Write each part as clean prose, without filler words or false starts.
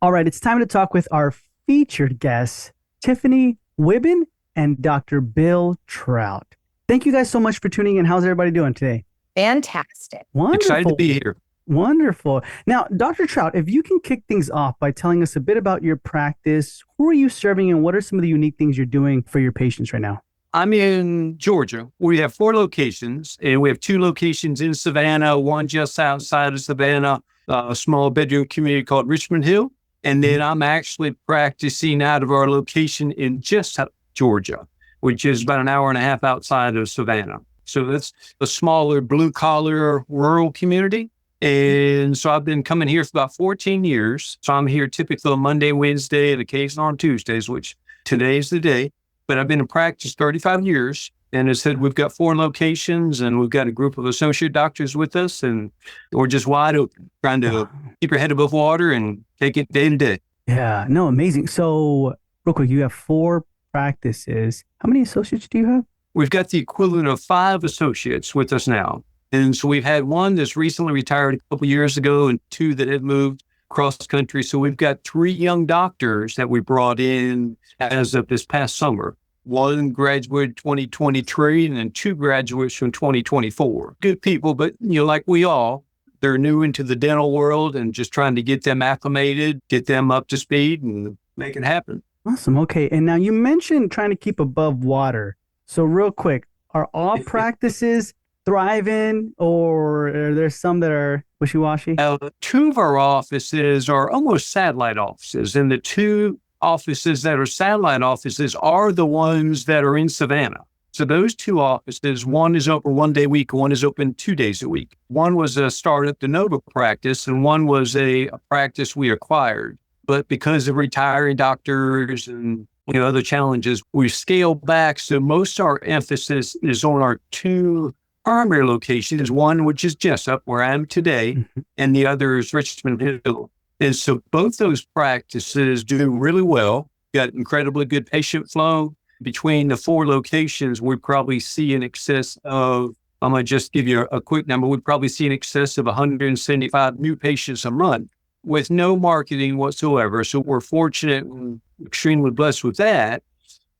All right, it's time to talk with our featured guests, Tiffany Wuebben and Dr. Bill Trout. Thank you guys so much for tuning in. How's everybody doing today? Fantastic. Excited to Wonderful. be here. Wonderful. Now, Dr. Trout, if you can kick things off by telling us a bit about your practice, who are you serving and what are some of the unique things you're doing for your patients right now? I'm in Georgia. We have 4 locations, and we have 2 locations in Savannah, one just outside of Savannah, a small bedroom community called Richmond Hill. And then I'm actually practicing out of our location in Jessup, Georgia, which is about an hour and a half outside of Savannah. So that's a smaller blue collar rural community. And so I've been coming here for about 14 years. So I'm here typically on Monday, Wednesday, and occasionally on Tuesdays, which today's the day. But I've been in practice 35 years. And as I said, we've got 4 locations and we've got a group of associate doctors with us. And we're just wide open, trying to keep your head above water and take it day to day. Yeah, no, amazing. So, real quick, you have 4 practices. How many associates do you have? We've got the equivalent of 5 associates with us now. And so we've had one that's recently retired a couple of years ago and 2 that have moved across the country. So we've got 3 young doctors that we brought in as of this past summer. One graduated 2023 and then 2 graduates from 2024. Good people, but like we all, they're new into the dental world and just trying to get them acclimated, get them up to speed and make it happen. Awesome. Okay. And now you mentioned trying to keep above water. So, real quick, are all practices thriving or are there some that are wishy washy? 2 of our offices are almost satellite offices, and the 2 offices that are satellite offices are the ones that are in Savannah. So those 2 offices, one is open 1 day a week, one is open 2 days a week. One was a startup de novo practice, and one was a practice we acquired. But because of retiring doctors and other challenges, we scaled back. So most of our emphasis is on our 2 primary locations, one which is Jessup, where I am today, and the other is Richmond Hill. And so both those practices do really well. Got incredibly good patient flow. Between the 4 locations, we probably see in excess of, I'm going to just give you a quick number, we probably see in excess of 175 new patients a month with no marketing whatsoever. So we're fortunate and extremely blessed with that.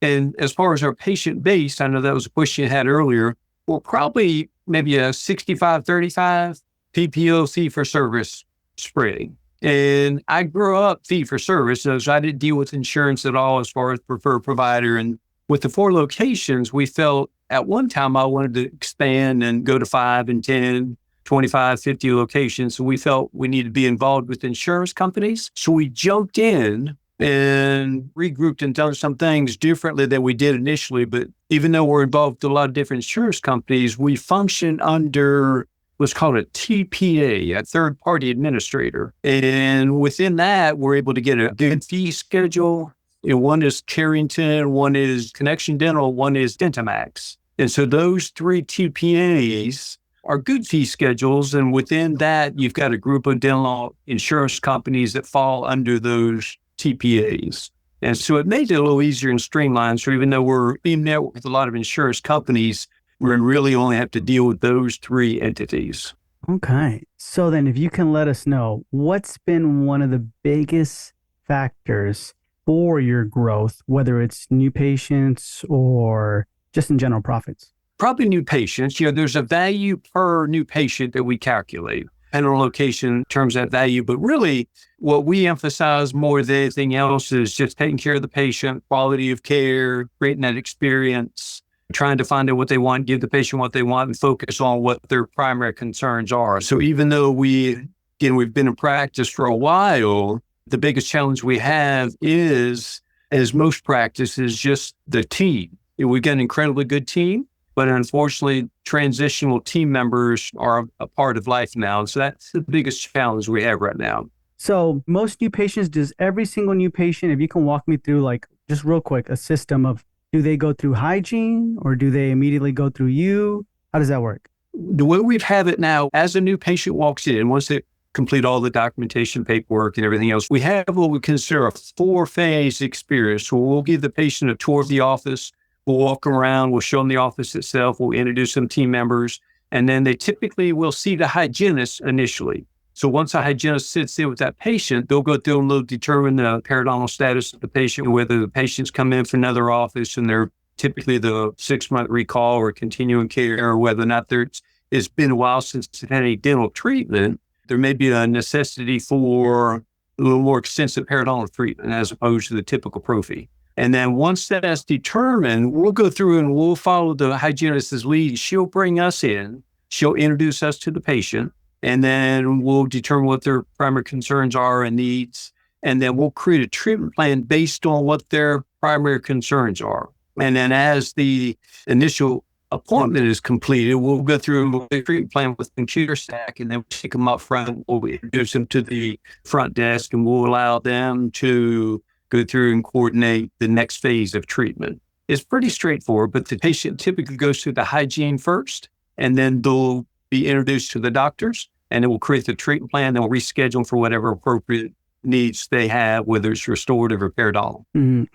And as far as our patient base, I know that was a question you had earlier, we're probably maybe a 65-35 PPO fee for service spreading. And I grew up fee for service, so I didn't deal with insurance at all as far as preferred provider. And with the 4 locations, we felt at one time I wanted to expand and go to 5 and 10, 25, 50 locations. So we felt we needed to be involved with insurance companies. So we jumped in and regrouped and done some things differently than we did initially. But even though we're involved with a lot of different insurance companies, we function under what's called a TPA, a third-party administrator. And within that, we're able to get a good fee schedule. One is Carrington, one is Connection Dental, one is Dentamax. And so those 3 TPAs are good fee schedules. And within that, you've got a group of dental insurance companies that fall under those TPAs. And so it made it a little easier and streamlined. So even though we're in there with a lot of insurance companies, we really only have to deal with those 3 entities. Okay. So then if you can let us know, what's been one of the biggest factors for your growth, whether it's new patients or just in general profits? Probably new patients. There's a value per new patient that we calculate and our location in terms of that value. But really what we emphasize more than anything else is just taking care of the patient, quality of care, creating that experience, trying to find out what they want, give the patient what they want, and focus on what their primary concerns are. So even though we've been in practice for a while, the biggest challenge we have is, as most practices, just the team. We've got an incredibly good team, but unfortunately, transitional team members are a part of life now. So that's the biggest challenge we have right now. So most new patients, does every single new patient, if you can walk me through just real quick, a system of, do they go through hygiene or do they immediately go through you? How does that work? The way we have it now, as a new patient walks in, once they complete all the documentation, paperwork, and everything else, we have what we consider a 4-phase experience. So we'll give the patient a tour of the office. We'll walk around. We'll show them the office itself. We'll introduce some team members. And then they typically will see the hygienist initially. So once a hygienist sits in with that patient, they'll go through and they'll determine the periodontal status of the patient, whether the patient's come in from another office and they're typically the 6-month recall or continuing care, or whether or not it's been a while since they've had any dental treatment. There may be a necessity for a little more extensive periodontal treatment as opposed to the typical prophy. And then once that's determined, we'll go through and we'll follow the hygienist's lead. She'll bring us in. She'll introduce us to the patient, and then we'll determine what their primary concerns are and needs. And then we'll create a treatment plan based on what their primary concerns are. And then as the initial appointment is completed, we'll go through a treatment plan with CareStack, and then we'll take them up front. We'll introduce them to the front desk, and we'll allow them to go through and coordinate the next phase of treatment. It's pretty straightforward, but the patient typically goes through the hygiene first, and then they'll be introduced to the doctors, and then we'll create the treatment plan. Then we'll reschedule for whatever appropriate needs they have, whether it's restorative or periodontal.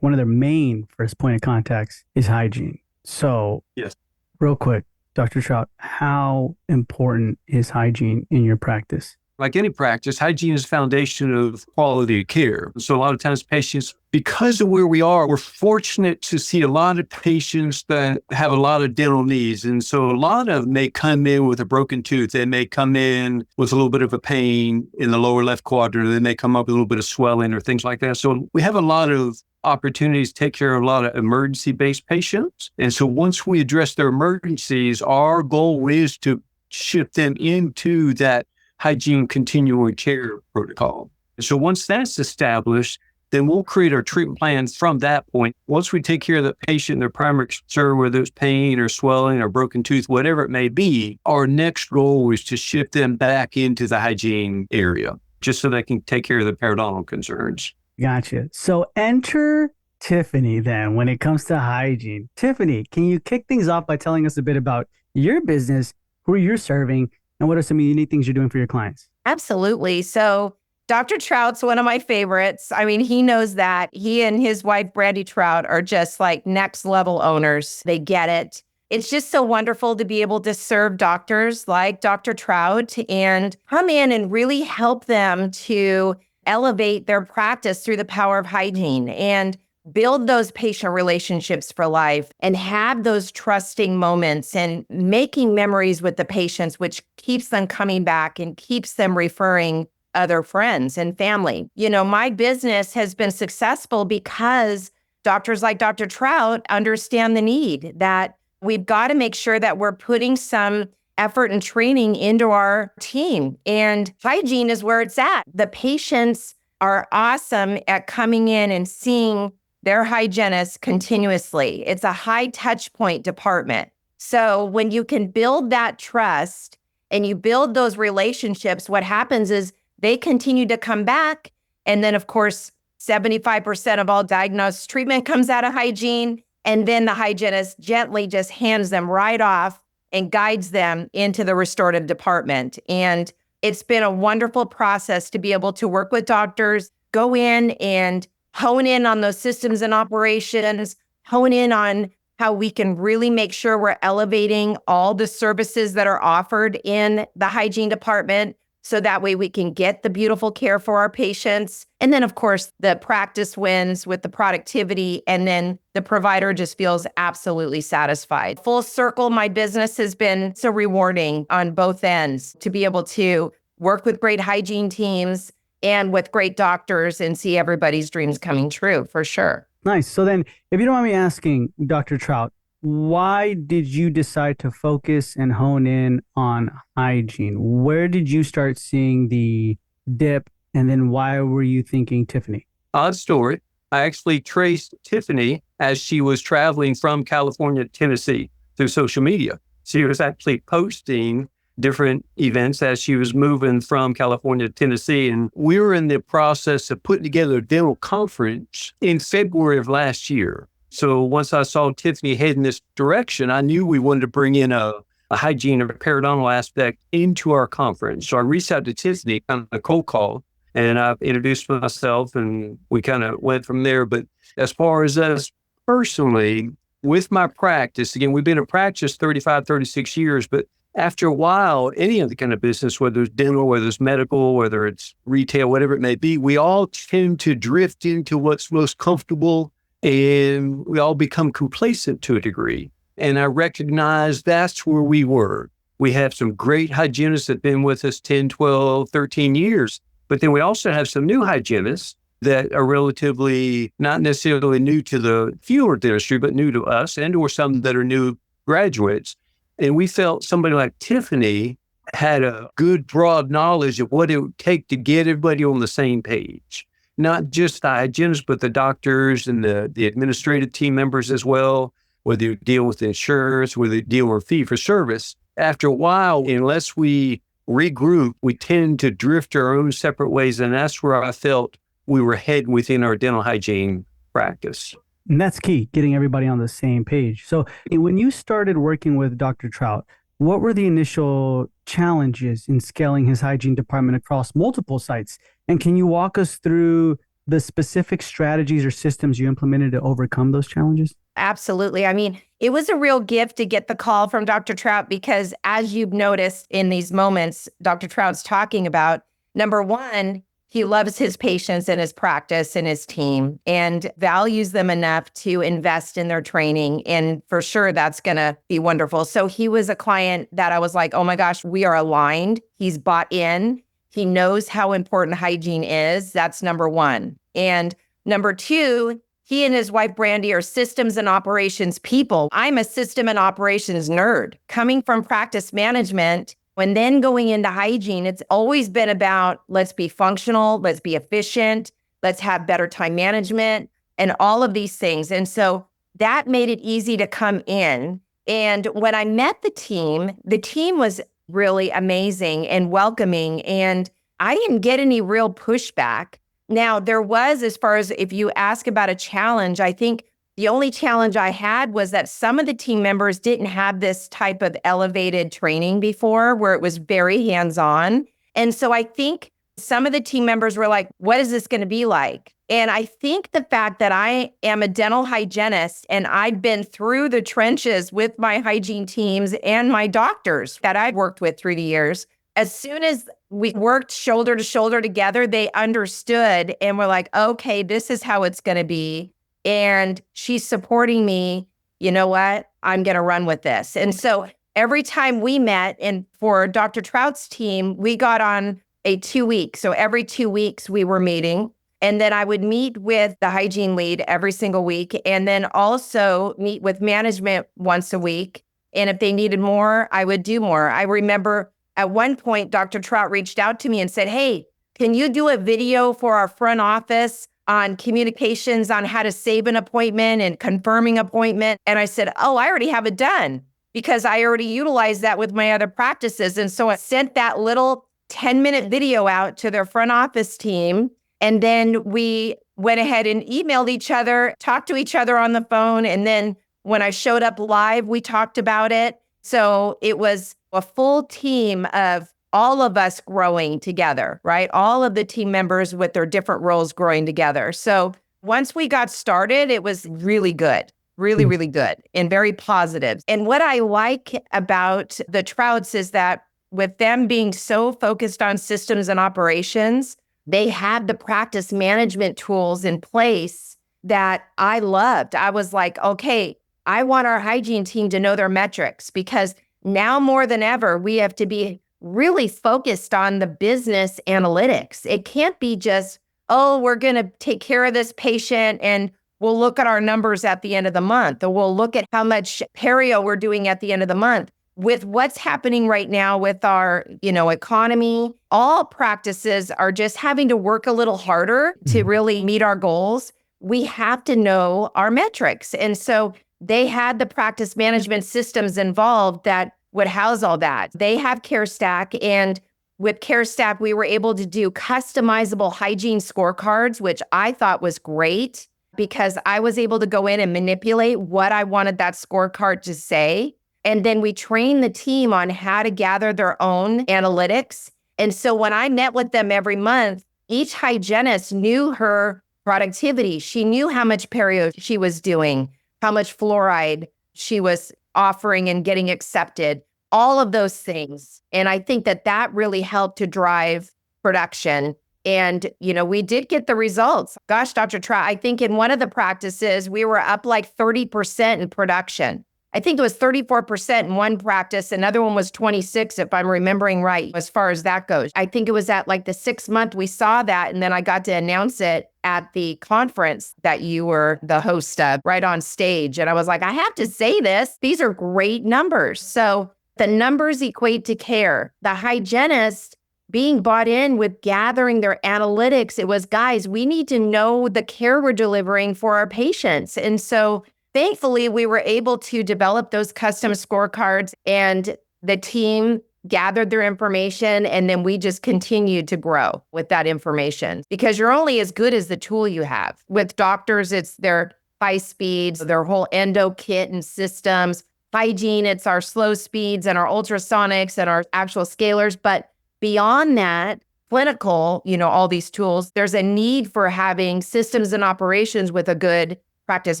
One of their main first point of contacts is hygiene. So, yes, real quick, Dr. Trout, how important is hygiene in your practice? Like any practice, hygiene is the foundation of quality of care. So a lot of times patients, because of where we are, we're fortunate to see a lot of patients that have a lot of dental needs. And so a lot of them may come in with a broken tooth. They may come in with a little bit of a pain in the lower left quadrant. They may come up with a little bit of swelling or things like that. So we have a lot of opportunities to take care of a lot of emergency-based patients. And so once we address their emergencies, our goal is to shift them into that hygiene continuing care protocol. And so once that's established, then we'll create our treatment plans from that point. Once we take care of the patient, their primary concern, whether it's pain or swelling or broken tooth, whatever it may be, our next goal is to shift them back into the hygiene area, just so they can take care of the periodontal concerns. Gotcha. So enter Tiffany then when it comes to hygiene. Tiffany, can you kick things off by telling us a bit about your business, who you're serving, and what are some unique things you're doing for your clients? Absolutely. So Dr. Trout's one of my favorites. I mean, he knows that. He and his wife, Brandy Trout, are just like next level owners. They get it. It's just so wonderful to be able to serve doctors like Dr. Trout and come in and really help them to elevate their practice through the power of hygiene and build those patient relationships for life and have those trusting moments and making memories with the patients, which keeps them coming back and keeps them referring other friends and family. You know, my business has been successful because doctors like Dr. Trout understand the need that we've got to make sure that we're putting some effort and training into our team. And hygiene is where it's at. The patients are awesome at coming in and seeing their hygienist continuously. It's a high touch point department. So when you can build that trust and you build those relationships, what happens is they continue to come back. And then, of course, 75% of all diagnosed treatment comes out of hygiene. And then the hygienist gently just hands them right off and guides them into the restorative department. And it's been a wonderful process to be able to work with doctors, go in and hone in on those systems and operations, hone in on how we can really make sure we're elevating all the services that are offered in the hygiene department so that way we can get the beautiful care for our patients. And then, of course, the practice wins with the productivity, and then the provider just feels absolutely satisfied. Full circle, my business has been so rewarding on both ends to be able to work with great hygiene teams and with great doctors and see everybody's dreams coming true, for sure. Nice. So then, if you don't mind me asking, Dr. Trout, why did you decide to focus and hone in on hygiene? Where did you start seeing the dip? And then why were you thinking Tiffany? Odd story. I actually traced Tiffany as she was traveling from California to Tennessee through social media. She was actually posting different events as she was moving from California to Tennessee. And we were in the process of putting together a dental conference in February of last year. So once I saw Tiffany head in this direction, I knew we wanted to bring in a hygiene or a periodontal aspect into our conference. So I reached out to Tiffany, kind of a cold call, and I introduced myself, and we kind of went from there. But as far as us personally, with my practice, again, we've been in practice 35, 36 years, but After a while, any of the kind of business, whether it's dental, whether it's medical, whether it's retail, whatever it may be, we all tend to drift into what's most comfortable, and we all become complacent to a degree. And I recognize that's where we were. We have some great hygienists that have been with us 10, 12, 13 years, but then we also have some new hygienists that are relatively not necessarily new to the field industry, but new to us, and or some that are new graduates. And we felt somebody like Tiffany had a good broad knowledge of what it would take to get everybody on the same page. Not just the hygienists, but the doctors and the administrative team members as well, whether you deal with insurance, whether you deal with fee for service. After a while, unless we regroup, we tend to drift our own separate ways. And that's where I felt we were heading within our dental hygiene practice. And that's key, getting everybody on the same page. So when you started working with Dr. Trout, what were the initial challenges in scaling his hygiene department across multiple sites? And can you walk us through the specific strategies or systems you implemented to overcome those challenges? Absolutely. I mean, it was a real gift to get the call from Dr. Trout because as you've noticed in these moments, Dr. Trout's talking about, number one, he loves his patients and his practice and his team and values them enough to invest in their training. And for sure, that's going to be wonderful. So he was a client that I was like, oh my gosh, we are aligned. He's bought in. He knows how important hygiene is. That's number one. And number two, he and his wife, Brandy, are systems and operations people. I'm a system and operations nerd. Coming from practice management, and then going into hygiene, it's always been about let's be functional, let's be efficient, let's have better time management, and all of these things. And so that made it easy to come in. And when I met the team was really amazing and welcoming. And I didn't get any real pushback. Now, there was, as far as if you ask about a challenge, I think the only challenge I had was that some of the team members didn't have this type of elevated training before where it was very hands-on. And so I think some of the team members were like, what is this going to be like? And I think the fact that I am a dental hygienist and I've been through the trenches with my hygiene teams and my doctors that I've worked with through the years, as soon as we worked shoulder to shoulder together, they understood and were like, okay, this is how it's going to be. And she's supporting me. You know what? I'm going to run with this. And so every time we met, and for Dr. Trout's team, we got on a 2-week. So every 2 weeks we were meeting. And then I would meet with the hygiene lead every single week. And then also meet with management once a week. And if they needed more, I would do more. I remember at one point, Dr. Trout reached out to me and said, hey, can you do a video for our front office on communications on how to save an appointment and confirming appointment? And I said, oh, I already have it done because I already utilized that with my other practices. And so I sent that little 10-minute video out to their front office team. And then we went ahead and emailed each other, talked to each other on the phone. And then when I showed up live, we talked about it. So it was a full team of all of us growing together, right? All of the team members with their different roles growing together. So once we got started, it was really good, really, really good and very positive. And what I like about the Trouts is that with them being so focused on systems and operations, they had the practice management tools in place that I loved. I was like, okay, I want our hygiene team to know their metrics because now more than ever, we have to be really focused on the business analytics. It can't be just, oh, we're going to take care of this patient and we'll look at our numbers at the end of the month, or we'll look at how much perio we're doing at the end of the month. With what's happening right now with our, economy, all practices are just having to work a little harder to really meet our goals. We have to know our metrics. And so they had the practice management systems involved that would house all that. They have CareStack, and with CareStack, we were able to do customizable hygiene scorecards, which I thought was great because I was able to go in and manipulate what I wanted that scorecard to say. And then we trained the team on how to gather their own analytics. And so when I met with them every month, each hygienist knew her productivity. She knew how much perio she was doing, how much fluoride she was offering and getting accepted, all of those things. And I think that really helped to drive production. And, we did get the results. Gosh, Dr. Trout, I think in one of the practices, we were up like 30% in production. I think it was 34% in one practice. Another one was 26, if I'm remembering right, as far as that goes. I think it was at like the 6th month we saw that. And then I got to announce it at the conference that you were the host of right on stage. And I was like, I have to say this. These are great numbers. So the numbers equate to care. The hygienist being bought in with gathering their analytics, it was, guys, we need to know the care we're delivering for our patients. And so thankfully, we were able to develop those custom scorecards, and the team gathered their information, and then we just continued to grow with that information, because you're only as good as the tool you have. With doctors, it's their high speeds, their whole endo kit and systems. Hygiene, it's our slow speeds and our ultrasonics and our actual scalers. But beyond that, clinical, all these tools, there's a need for having systems and operations with a good practice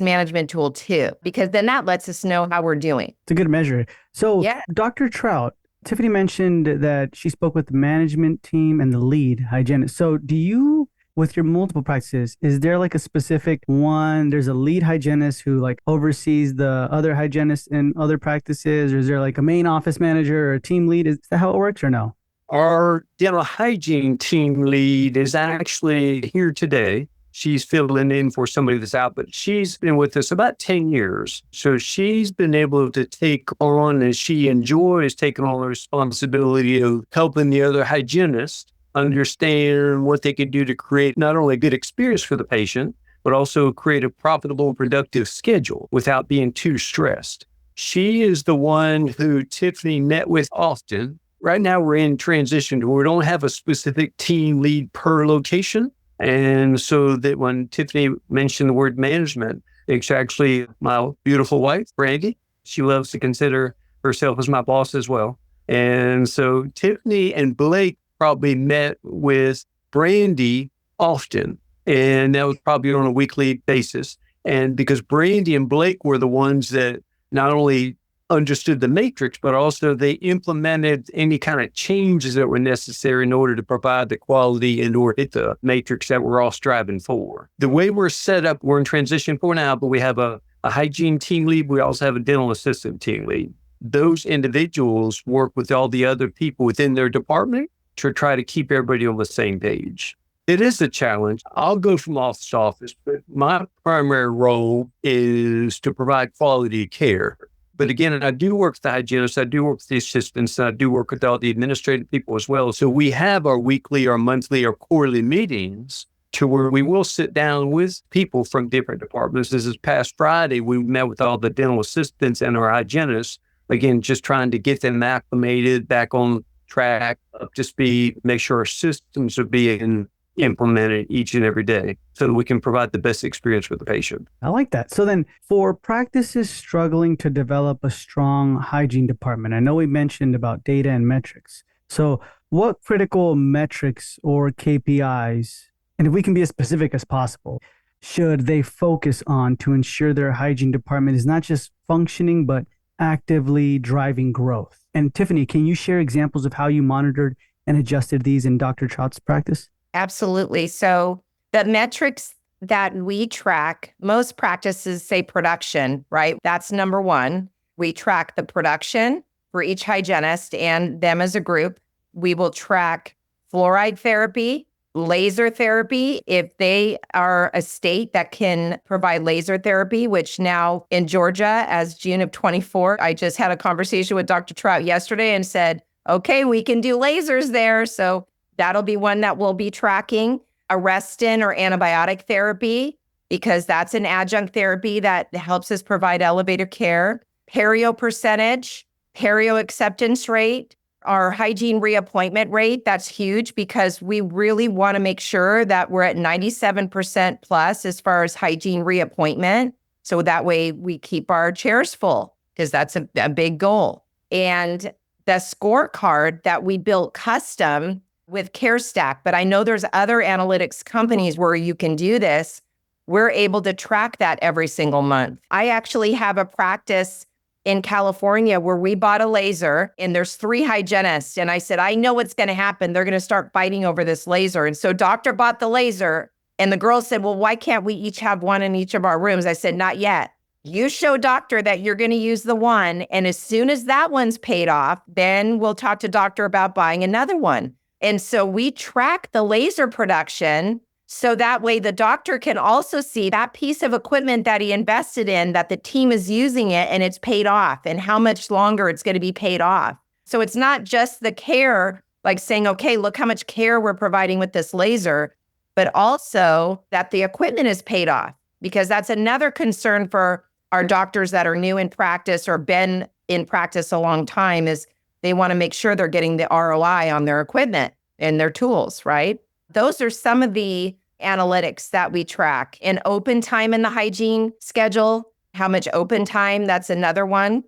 management tool too, because then that lets us know how we're doing. It's a good measure. So Yeah. Dr. Trout, Tiffany mentioned that she spoke with the management team and the lead hygienist. So do you, with your multiple practices, is there like a specific one? There's a lead hygienist who like oversees the other hygienists in other practices, or is there like a main office manager or a team lead? Is that how it works or no? Our dental hygiene team lead is actually here today. She's filling in for somebody that's out, but she's been with us about 10 years. So she's been able to take on, and she enjoys taking on the responsibility of helping the other hygienists understand what they can do to create not only a good experience for the patient, but also create a profitable, productive schedule without being too stressed. She is the one who Tiffany met with often. Right now we're in transition to where we don't have a specific team lead per location. And so that when Tiffany mentioned the word management, it's actually my beautiful wife, Brandy. She loves to consider herself as my boss as well. And so Tiffany and Blake probably met with Brandy often, and that was probably on a weekly basis. And because Brandy and Blake were the ones that not only understood the matrix, but also they implemented any kind of changes that were necessary in order to provide the quality and or hit the matrix that we're all striving for. The way we're set up, we're in transition for now, but we have a hygiene team lead. We also have a dental assistant team lead. Those individuals work with all the other people within their department to try to keep everybody on the same page. It is a challenge. I'll go from office to office, but my primary role is to provide quality care. But again, I do work with the hygienists, I do work with the assistants, I do work with all the administrative people as well. So we have our weekly, our monthly, or quarterly meetings to where we will sit down with people from different departments. This past Friday, we met with all the dental assistants and our hygienists, again, just trying to get them acclimated, back on track, up to speed, make sure our systems are being implemented each and every day so that we can provide the best experience for the patient. I like that. So then for practices struggling to develop a strong hygiene department, I know we mentioned about data and metrics. So what critical metrics or KPIs, and if we can be as specific as possible, should they focus on to ensure their hygiene department is not just functioning, but actively driving growth? And Tiffany, can you share examples of how you monitored and adjusted these in Dr. Trout's practice? Absolutely. So the metrics that we track, most practices say production, right? That's number one. We track the production for each hygienist and them as a group. We will track fluoride therapy, laser therapy, if they are a state that can provide laser therapy, which now in Georgia, as June of 24, I just had a conversation with Dr. Trout yesterday and said, okay, we can do lasers there. So that'll be one that we'll be tracking. Arrestin or antibiotic therapy, because that's an adjunct therapy that helps us provide elevator care. Perio percentage, perio acceptance rate, our hygiene reappointment rate, that's huge because we really want to make sure that we're at 97% plus as far as hygiene reappointment. So that way we keep our chairs full, because that's a big goal. And the scorecard that we built custom with CareStack, but I know there's other analytics companies where you can do this. We're able to track that every single month. I actually have a practice in California where we bought a laser and there's 3 hygienists. And I said, I know what's going to happen. They're going to start fighting over this laser. And so doctor bought the laser and the girl said, well, why can't we each have one in each of our rooms? I said, not yet. You show doctor that you're going to use the one. And as soon as that one's paid off, then we'll talk to doctor about buying another one. And so we track the laser production so that way the doctor can also see that piece of equipment that he invested in, that the team is using it and it's paid off and how much longer it's going to be paid off. So it's not just the care, like saying, okay, look how much care we're providing with this laser, but also that the equipment is paid off, because that's another concern for our doctors that are new in practice or been in practice a long time is they want to make sure they're getting the ROI on their equipment and their tools, right? Those are some of the analytics that we track. And open time in the hygiene schedule, how much open time, that's another one.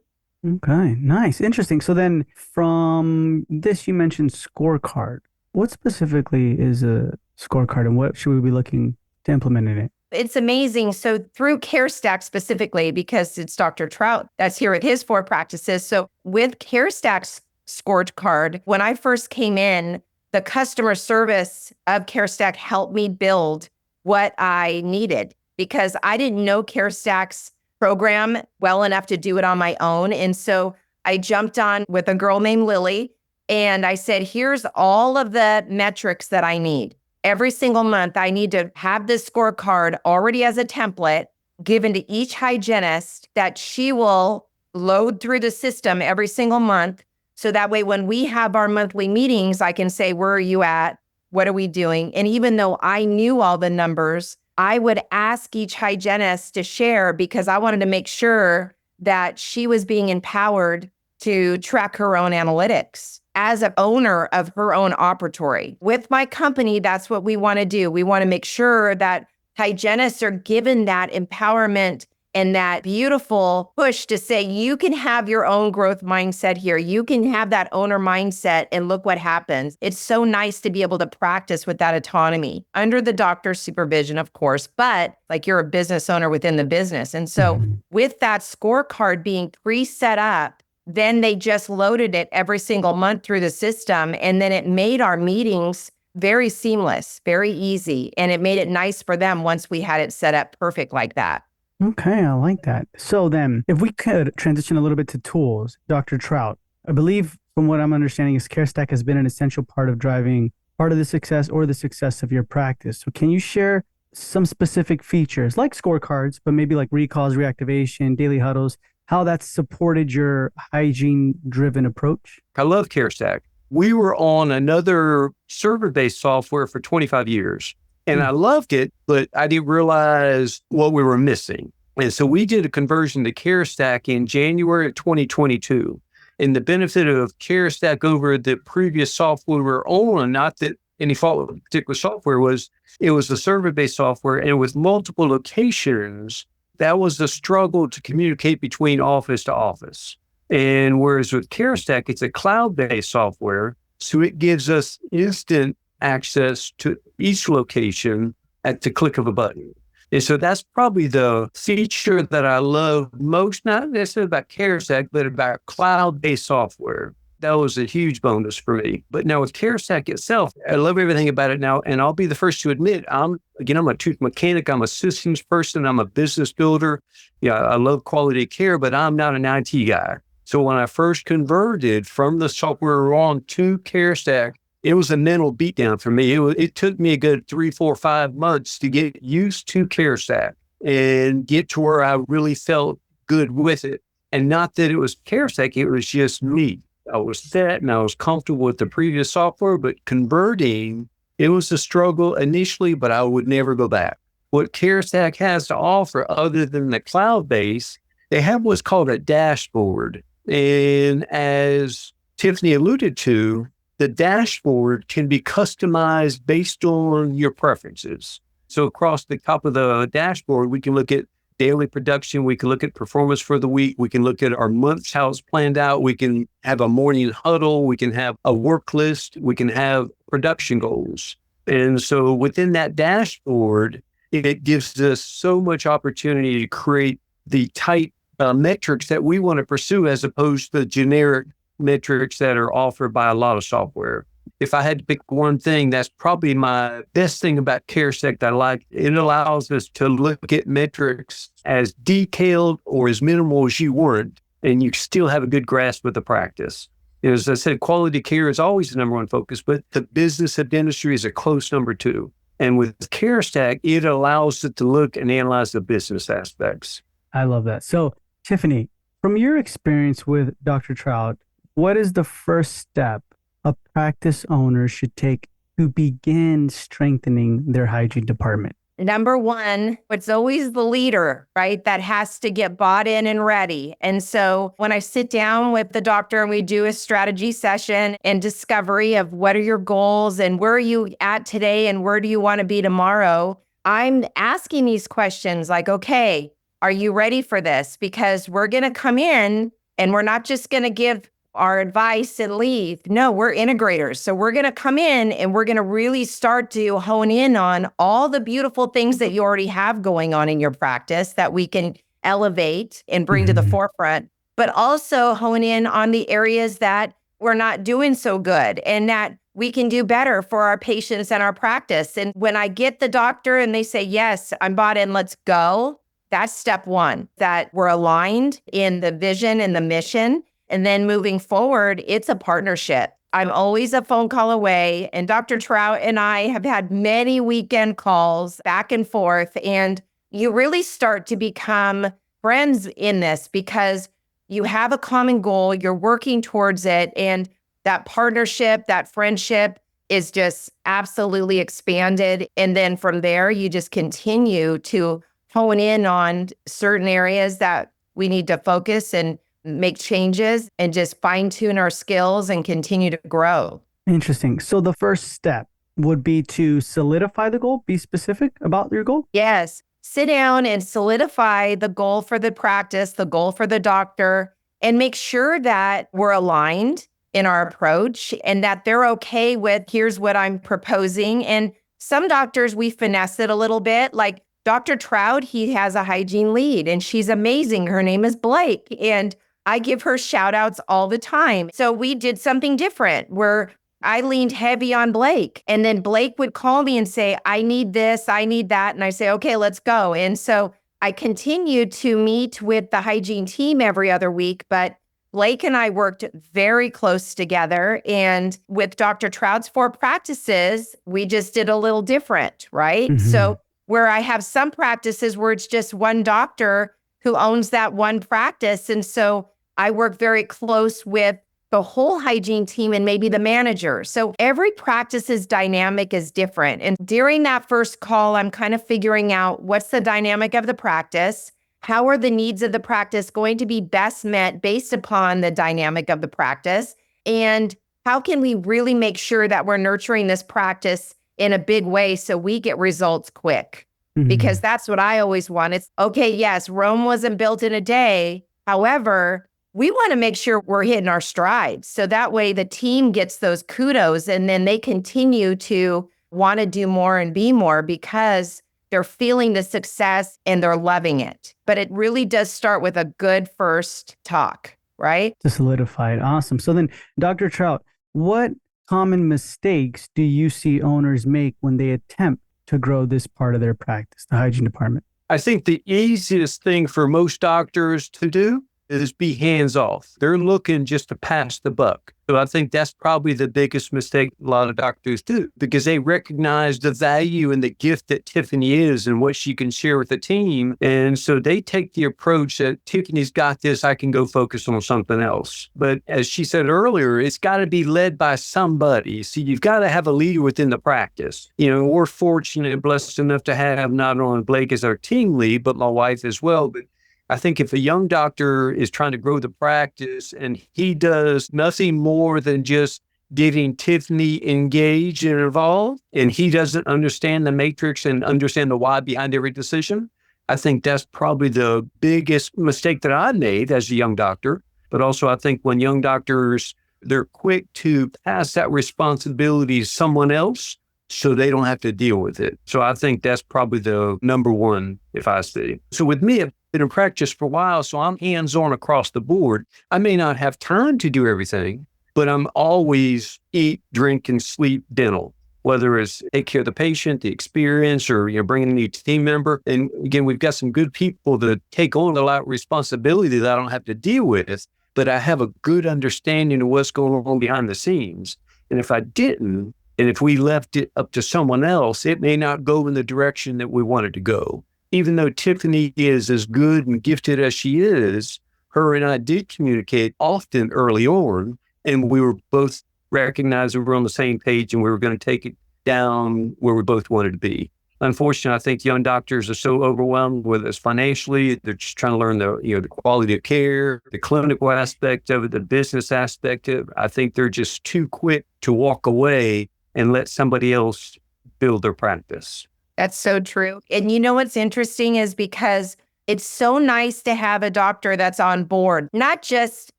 Okay, nice. Interesting. So then from this, you mentioned scorecard. What specifically is a scorecard and what should we be looking to implement in it? It's amazing. So through CareStack specifically, because it's Dr. Trout that's here at his 4 practices. So with CareStack's scorecard, when I first came in, the customer service of CareStack helped me build what I needed because I didn't know CareStack's program well enough to do it on my own. And so I jumped on with a girl named Lily and I said, here's all of the metrics that I need. Every single month, I need to have this scorecard already as a template given to each hygienist that she will load through the system every single month. So that way, when we have our monthly meetings, I can say, where are you at? What are we doing? And even though I knew all the numbers, I would ask each hygienist to share because I wanted to make sure that she was being empowered to track her own analytics as an owner of her own operatory. With my company, that's what we want to do. We want to make sure that hygienists are given that empowerment and that beautiful push to say, you can have your own growth mindset here. You can have that owner mindset and look what happens. It's so nice to be able to practice with that autonomy under the doctor's supervision, of course, but like you're a business owner within the business. And so with that scorecard being pre-set up, then they just loaded it every single month through the system. And then it made our meetings very seamless, very easy. And it made it nice for them once we had it set up perfect like that. Okay, I like that. So then, if we could transition a little bit to tools, Dr. Trout, I believe from what I'm understanding is CareStack has been an essential part of driving part of the success or the success of your practice. So can you share some specific features like scorecards, but maybe like recalls, reactivation, daily huddles, how that's supported your hygiene-driven approach? I love CareStack. We were on another server-based software for 25 years, and I loved it, but I didn't realize what we were missing. And so we did a conversion to CareStack in January of 2022. And the benefit of CareStack over the previous software we were on, not that any fault with particular software, was it was a server-based software, and with multiple locations, that was the struggle to communicate between office to office. And whereas with CareStack, it's a cloud-based software, so it gives us instant access to each location at the click of a button. And so that's probably the feature that I love most, not necessarily about CareStack, but about cloud-based software. That was a huge bonus for me. But now with CareStack itself, I love everything about it now. And I'll be the first to admit, I'm a tooth mechanic. I'm a systems person. I'm a business builder. Yeah, I love quality care, but I'm not an IT guy. So when I first converted from the software we're on to CareStack, it was a mental beatdown for me. It took me a good 3, 4, 5 months to get used to CareStack and get to where I really felt good with it. And not that it was CareStack, it was just me. I was set and I was comfortable with the previous software, but converting, it was a struggle initially, but I would never go back. What CareStack has to offer other than the cloud base, they have what's called a dashboard. And as Tiffany alluded to, the dashboard can be customized based on your preferences. So across the top of the dashboard, we can look at daily production. We can look at performance for the week. We can look at our months, how it's planned out. We can have a morning huddle. We can have a work list. We can have production goals. And so within that dashboard, it gives us so much opportunity to create the tight metrics that we want to pursue as opposed to the generic metrics that are offered by a lot of software. If I had to pick one thing, that's probably my best thing about CareStack that I like. It allows us to look at metrics as detailed or as minimal as you want, and you still have a good grasp of the practice. As I said, quality care is always the number one focus, but the business of dentistry is a close number two. And with CareStack, it allows it to look and analyze the business aspects. I love that. So, Tiffany, from your experience with Dr. Trout, what is the first step a practice owner should take to begin strengthening their hygiene department? Number one, it's always the leader, right? That has to get bought in and ready. And so when I sit down with the doctor and we do a strategy session and discovery of what are your goals and where are you at today and where do you want to be tomorrow, I'm asking these questions like, okay, are you ready for this? Because we're going to come in and we're not just going to give our advice and leave. No, we're integrators. So we're going to come in and we're going to really start to hone in on all the beautiful things that you already have going on in your practice that we can elevate and bring to the forefront, but also hone in on the areas that we're not doing so good and that we can do better for our patients and our practice. And when I get the doctor and they say, yes, I'm bought in, let's go. That's step one, that we're aligned in the vision and the mission. And then moving forward, it's a partnership. I'm always a phone call away. And Dr. Trout and I have had many weekend calls back and forth. And you really start to become friends in this because you have a common goal, you're working towards it. And that partnership, that friendship is just absolutely expanded. And then from there, you just continue to hone in on certain areas that we need to focus and make changes and just fine tune our skills and continue to grow. Interesting. So the first step would be to solidify the goal, be specific about your goal? Yes. Sit down and solidify the goal for the practice, the goal for the doctor, and make sure that we're aligned in our approach and that they're okay with, here's what I'm proposing. And some doctors, we finesse it a little bit. Like Dr. Trout, he has a hygiene lead and she's amazing. Her name is Blake. And I give her shout outs all the time. So we did something different where I leaned heavy on Blake. And then Blake would call me and say, I need this, I need that. And I say, okay, let's go. And so I continued to meet with the hygiene team every other week, but Blake and I worked very close together. And with Dr. Trout's 4 practices, we just did a little different, right? Mm-hmm. So where I have some practices where it's just one doctor who owns that one practice. And so I work very close with the whole hygiene team and maybe the manager. So every practice's dynamic is different. And during that first call, I'm kind of figuring out what's the dynamic of the practice, how are the needs of the practice going to be best met based upon the dynamic of the practice, and how can we really make sure that we're nurturing this practice in a big way so we get results quick. Because that's what I always want. It's okay, yes, Rome wasn't built in a day. However, we want to make sure we're hitting our strides. So that way the team gets those kudos and then they continue to want to do more and be more because they're feeling the success and they're loving it. But it really does start with a good first talk, right? To solidify it. Awesome. So then, Dr. Trout, what common mistakes do you see owners make when they attempt to grow this part of their practice, the hygiene department? I think the easiest thing for most doctors to do is be hands off. They're looking just to pass the buck. So I think that's probably the biggest mistake a lot of doctors do because they recognize the value and the gift that Tiffany is and what she can share with the team. And so they take the approach that Tiffany's got this, I can go focus on something else. But as she said earlier, it's got to be led by somebody. So you've got to have a leader within the practice. You know, we're fortunate and blessed enough to have not only Blake as our team lead, but my wife as well. But I think if a young doctor is trying to grow the practice and he does nothing more than just getting Tiffany engaged and involved, and he doesn't understand the matrix and understand the why behind every decision, I think that's probably the biggest mistake that I made as a young doctor. But also I think when young doctors, they're quick to pass that responsibility to someone else so they don't have to deal with it. So I think that's probably the number one if I see. So with me, I've been in practice for a while, so I'm hands-on across the board. I may not have time to do everything, but I'm always eat, drink, and sleep dental, whether it's take care of the patient, the experience, or bringing a new team member. And again, we've got some good people that take on a lot of responsibility that I don't have to deal with, but I have a good understanding of what's going on behind the scenes. And if I didn't, and if we left it up to someone else, it may not go in the direction that we want it to go. Even though Tiffany is as good and gifted as she is, her and I did communicate often early on, and we were both recognized we were on the same page and we were going to take it down where we both wanted to be. Unfortunately, I think young doctors are so overwhelmed with us financially. They're just trying to learn the quality of care, the clinical aspect of it, the business aspect of it. I think they're just too quick to walk away and let somebody else build their practice. That's so true. And you know what's interesting is because it's so nice to have a doctor that's on board, not just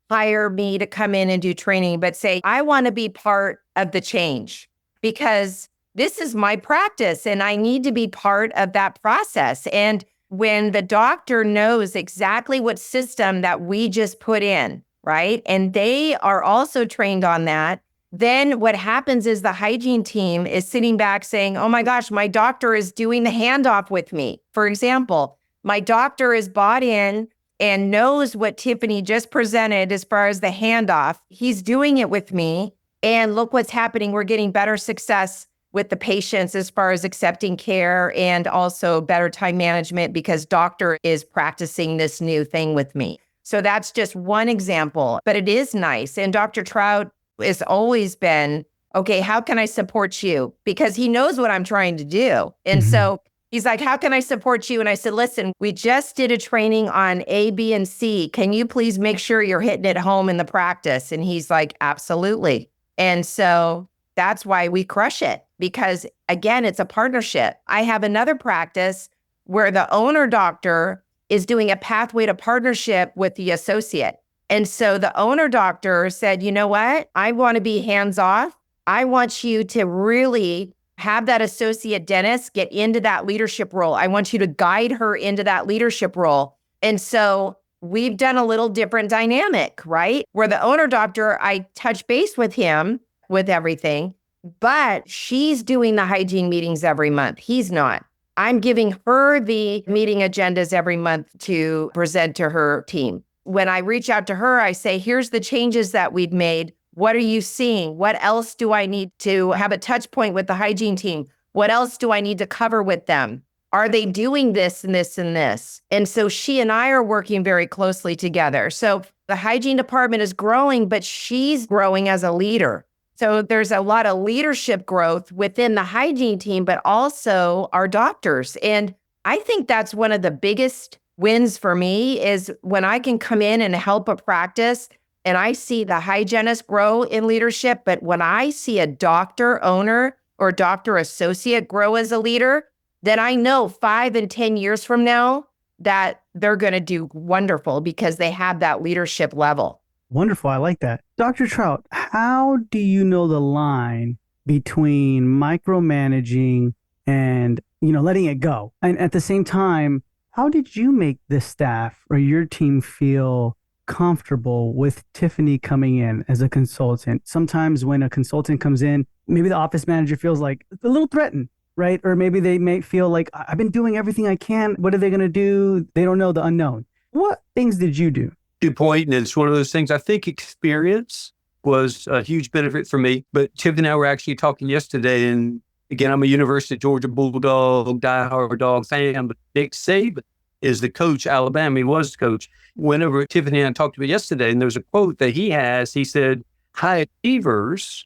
hire me to come in and do training, but say, I want to be part of the change because this is my practice and I need to be part of that process. And when the doctor knows exactly what system that we just put in, right? And they are also trained on that, then what happens is the hygiene team is sitting back saying, oh my gosh, my doctor is doing the handoff with me. For example, my doctor is bought in and knows what Tiffany just presented as far as the handoff. He's doing it with me. And look what's happening. We're getting better success with the patients as far as accepting care and also better time management because doctor is practicing this new thing with me. So that's just one example, but it is nice. And Dr. Trout has always been, okay, how can I support you? Because he knows what I'm trying to do. And so he's like, how can I support you? And I said, listen, we just did a training on A, B, and C. Can you please make sure you're hitting it home in the practice? And he's like, absolutely. And so that's why we crush it because, again, it's a partnership. I have another practice where the owner doctor is doing a pathway to partnership with the associate. And so the owner doctor said, you know what? I want to be hands-off. I want you to really have that associate dentist get into that leadership role. I want you to guide her into that leadership role. And so we've done a little different dynamic, right? Where the owner doctor, I touch base with him with everything, but she's doing the hygiene meetings every month. He's not. I'm giving her the meeting agendas every month to present to her team. When I reach out to her, I say, here's the changes that we've made. What are you seeing? What else do I need to have a touch point with the hygiene team? What else do I need to cover with them? Are they doing this and this and this? And so she and I are working very closely together. So the hygiene department is growing, but she's growing as a leader. So there's a lot of leadership growth within the hygiene team, but also our doctors. And I think that's one of the biggest wins for me is when I can come in and help a practice and I see the hygienist grow in leadership. But when I see a doctor owner or doctor associate grow as a leader, then I know 5 and 10 years from now that they're going to do wonderful because they have that leadership level. Wonderful. I like that. Dr. Trout, how do you know the line between micromanaging and, letting it go? And at the same time, how did you make the staff or your team feel comfortable with Tiffany coming in as a consultant? Sometimes when a consultant comes in, maybe the office manager feels like a little threatened, right? Or maybe they may feel like, I've been doing everything I can. What are they going to do? They don't know the unknown. What things did you do? Good point. And it's one of those things, I think experience was a huge benefit for me. But Tiffany and I were actually talking yesterday, and again, I'm a University of Georgia Bulldog, diehard dog fan, but Nick Saban is the coach, Alabama. He was the coach. Whenever Tiffany and I talked about yesterday, and there's a quote that he has, he said, high achievers,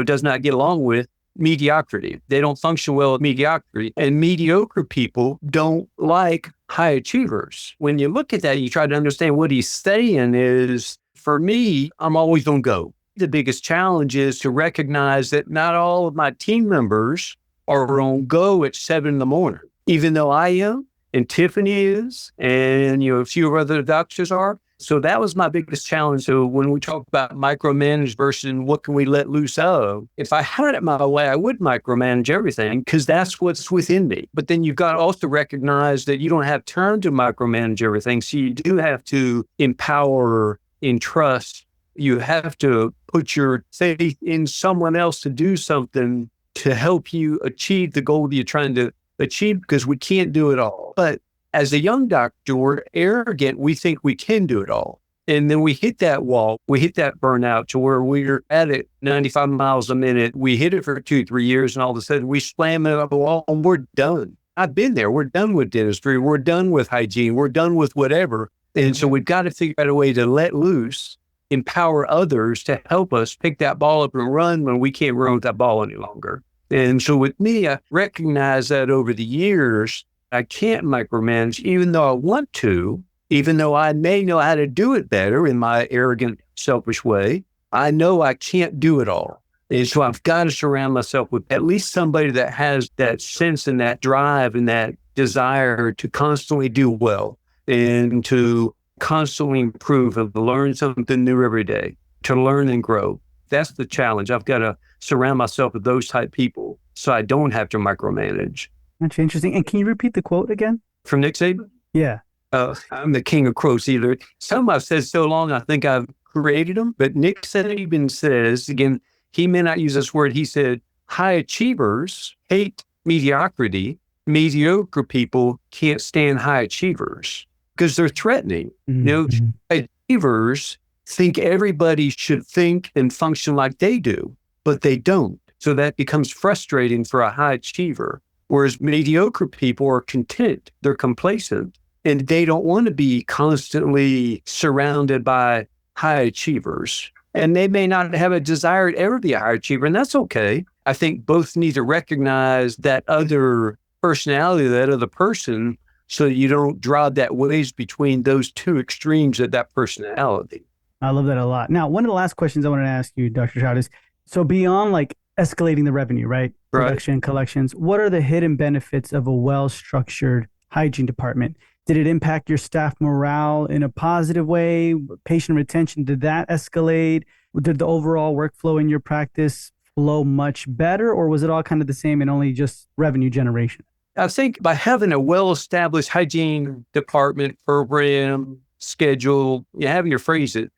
does not get along with mediocrity. They don't function well with mediocrity. And mediocre people don't like high achievers. When you look at that, you try to understand what he's saying is, for me, I'm always on go. The biggest challenge is to recognize that not all of my team members are on go at 7 a.m, even though I am and Tiffany is, and a few other doctors are. So that was my biggest challenge. So when we talk about micromanage versus what can we let loose of, if I had it my way, I would micromanage everything because that's what's within me. But then you've got to also recognize that you don't have time to micromanage everything. So you do have to empower and trust. You have to put your faith in someone else to do something to help you achieve the goal that you're trying to achieve, because we can't do it all. But as a young doctor, we're arrogant. We think we can do it all. And then we hit that wall. We hit that burnout to where we're at it 95 miles a minute. We hit it for 2-3 years, and all of a sudden we slam it up the wall and we're done. I've been there. We're done with dentistry. We're done with hygiene. We're done with whatever. And so we've got to figure out a way to let loose, empower others to help us pick that ball up and run when we can't run with that ball any longer. And so with me, I recognize that over the years, I can't micromanage, even though I want to, even though I may know how to do it better in my arrogant, selfish way. I know I can't do it all. And so I've got to surround myself with at least somebody that has that sense and that drive and that desire to constantly do well and to constantly improve and learn something new every day, to learn and grow. That's the challenge. I've got to surround myself with those type people so I don't have to micromanage. That's interesting. And can you repeat the quote again? From Nick Saban? Yeah. I'm the king of quotes either. Some I've said so long, I think I've created them. But Nick Saban says, again, he may not use this word. He said, high achievers hate mediocrity. Mediocre people can't stand high achievers because they're threatening. Mm-hmm. Achievers think everybody should think and function like they do, but they don't. So that becomes frustrating for a high achiever. Whereas mediocre people are content, they're complacent, and they don't want to be constantly surrounded by high achievers. And they may not have a desire to ever be a high achiever, and that's okay. I think both need to recognize that other personality, that other person, so that you don't draw that wedge between those two extremes of that personality. I love that a lot. Now, one of the last questions I wanted to ask you, Dr. Trout, is so beyond like escalating the revenue, right? Production, collections, what are the hidden benefits of a well-structured hygiene department? Did it impact your staff morale in a positive way? Patient retention, did that escalate? Did the overall workflow in your practice flow much better, or was it all kind of the same and only just revenue generation? I think by having a well-established hygiene department, program, schedule, having your phrase it,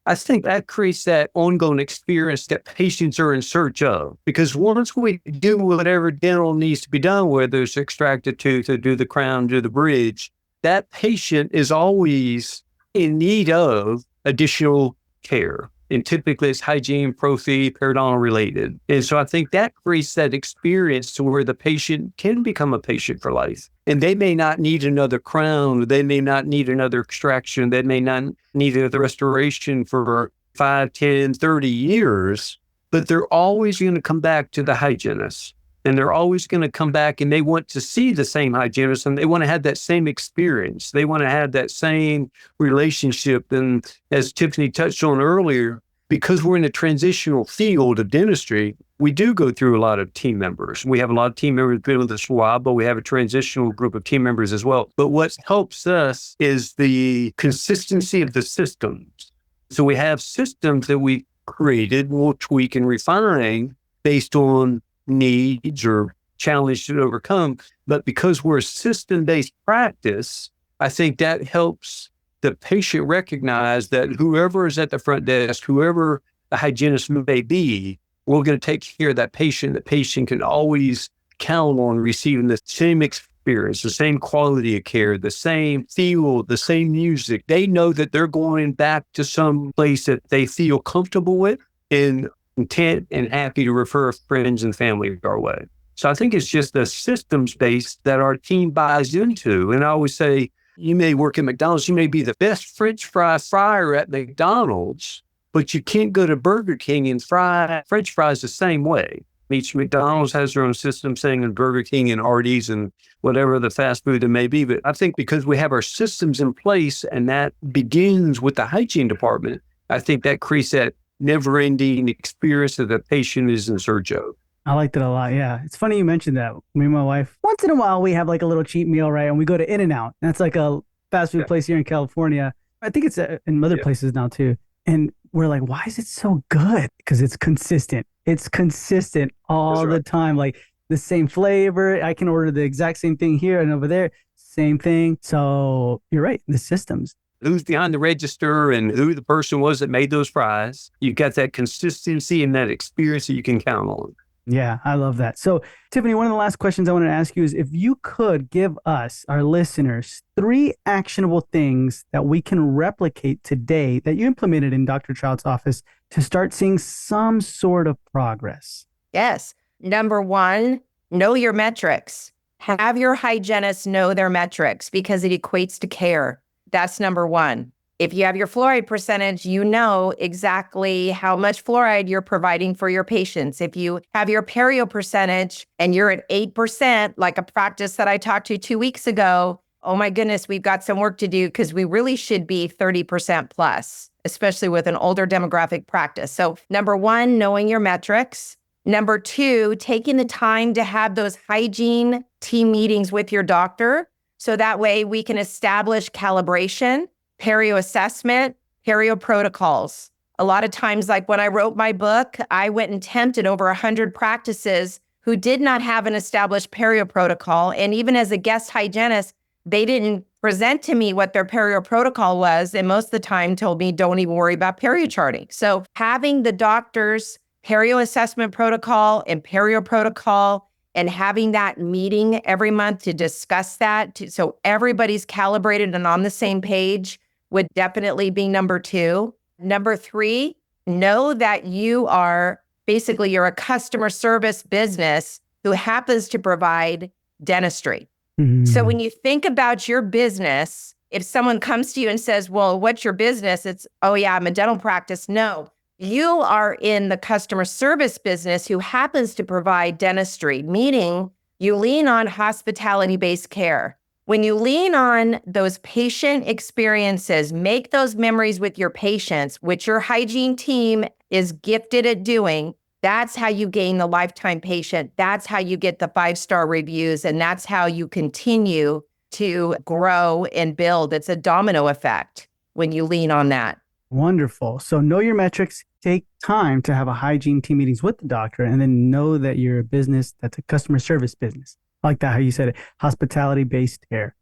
I think that creates that ongoing experience that patients are in search of. Because once we do whatever dental needs to be done, whether it's extract a tooth or do the crown, do the bridge, that patient is always in need of additional care. And typically it's hygiene, prophy, periodontal related. And so I think that creates that experience to where the patient can become a patient for life. And they may not need another crown. They may not need another extraction. They may not need another restoration for 5, 10, 30 years, but they're always going to come back to the hygienist. And they're always going to come back and they want to see the same hygienist and they want to have that same experience. They want to have that same relationship. And as Tiffany touched on earlier, because we're in a transitional field of dentistry, we do go through a lot of team members. We have a lot of team members been with us for a while, but we have a transitional group of team members as well. But what helps us is the consistency of the systems. So we have systems that we created, we'll tweak and refine based on needs or challenge to overcome. But because we're a system-based practice, I think that helps the patient recognize that whoever is at the front desk, whoever the hygienist may be, we're going to take care of that patient. The patient can always count on receiving the same experience, the same quality of care, the same feel, the same music. They know that they're going back to some place that they feel comfortable with and content and happy to refer friends and family our way. So I think it's just the systems base that our team buys into. And I always say, you may work at McDonald's, you may be the best French fry fryer at McDonald's, but you can't go to Burger King and fry French fries the same way. Each McDonald's has their own system, saying in Burger King and Arby's and whatever the fast food it may be. But I think because we have our systems in place and that begins with the hygiene department, I think that creates that never-ending experience that the patient is in search of. I liked it a lot. Yeah. It's funny you mentioned that. Me and my wife, once in a while, we have like a little cheat meal, right? And we go to In-N-Out. That's like a fast food place here in California. I think it's in other places now too. And we're like, why is it so good? Because it's consistent. It's consistent That's all right. the time. Like the same flavor. I can order the exact same thing here and over there, same thing. So you're right. The systems. Who's behind the register and who the person was that made those fries. You got that consistency and that experience that you can count on. Yeah, I love that. So, Tiffany, one of the last questions I wanted to ask you is if you could give us, our listeners, 3 actionable things that we can replicate today that you implemented in Dr. Trout's office to start seeing some sort of progress. Yes. Number one, know your metrics. Have your hygienist know their metrics because it equates to care. That's number one. If you have your fluoride percentage, you know exactly how much fluoride you're providing for your patients. If you have your perio percentage and you're at 8%, like a practice that I talked to 2 weeks ago, oh my goodness, we've got some work to do because we really should be 30% plus, especially with an older demographic practice. So number one, knowing your metrics. Number two, taking the time to have those hygiene team meetings with your doctor. So that way we can establish calibration, perio assessment, perio protocols. A lot of times, like when I wrote my book, I went and tempted over 100 practices who did not have an established perio protocol. And even as a guest hygienist, they didn't present to me what their perio protocol was. And most of the time told me, don't even worry about perio charting. So having the doctor's perio assessment protocol and perio protocol and having that meeting every month to discuss that so everybody's calibrated and on the same page would definitely be number two. Number three, know that you're a customer service business who happens to provide dentistry. Mm-hmm. So when you think about your business, if someone comes to you and says, well, what's your business? It's, oh yeah, I'm a dental practice. No, you are in the customer service business who happens to provide dentistry, meaning you lean on hospitality-based care. When you lean on those patient experiences, make those memories with your patients, which your hygiene team is gifted at doing, that's how you gain the lifetime patient. That's how you get the 5-star reviews. And that's how you continue to grow and build. It's a domino effect when you lean on that. Wonderful. So know your metrics, take time to have a hygiene team meetings with the doctor, and then know that you're a business that's a customer service business. I like that, how you said it, hospitality-based care.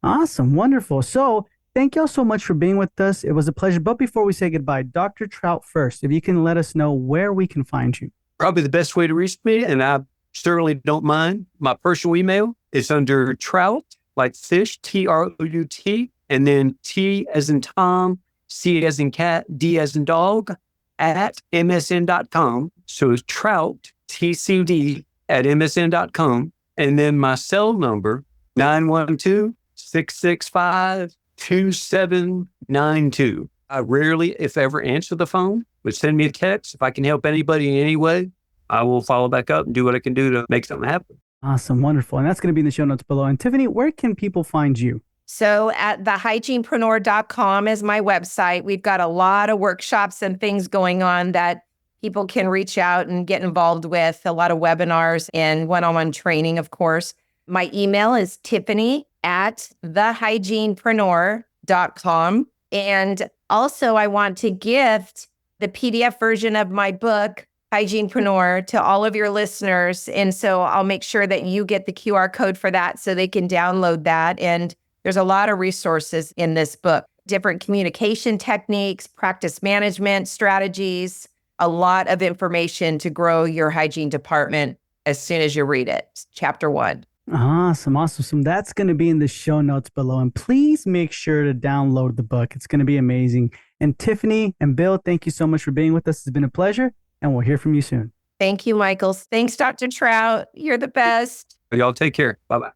Awesome. Wonderful. So thank y'all so much for being with us. It was a pleasure. But before we say goodbye, Dr. Trout first, if you can let us know where we can find you. Probably the best way to reach me, and I certainly don't mind. My personal email is under Trout, like fish, Trout, and then T as in Tom, C as in cat, D as in dog, at msn.com. So it's Trout, TCD, at msn.com. And then my cell number, 912-665-2792. I rarely, if ever, answer the phone, but send me a text. If I can help anybody in any way, I will follow back up and do what I can do to make something happen. Awesome. Wonderful. And that's going to be in the show notes below. And Tiffany, where can people find you? So at thehygienepreneur.com is my website. We've got a lot of workshops and things going on that people can reach out and get involved with, a lot of webinars and one-on-one training, of course. My email is tiffany@thehygienepreneur.com. And also I want to gift the PDF version of my book, Hygienepreneur, to all of your listeners. And so I'll make sure that you get the QR code for that so they can download that. And there's a lot of resources in this book, different communication techniques, practice management strategies, a lot of information to grow your hygiene department as soon as you read it. Chapter 1. Awesome. Awesome. So that's going to be in the show notes below. And please make sure to download the book. It's going to be amazing. And Tiffany and Bill, thank you so much for being with us. It's been a pleasure. And we'll hear from you soon. Thank you, Michael. Thanks, Dr. Trout. You're the best. Y'all take care. Bye-bye.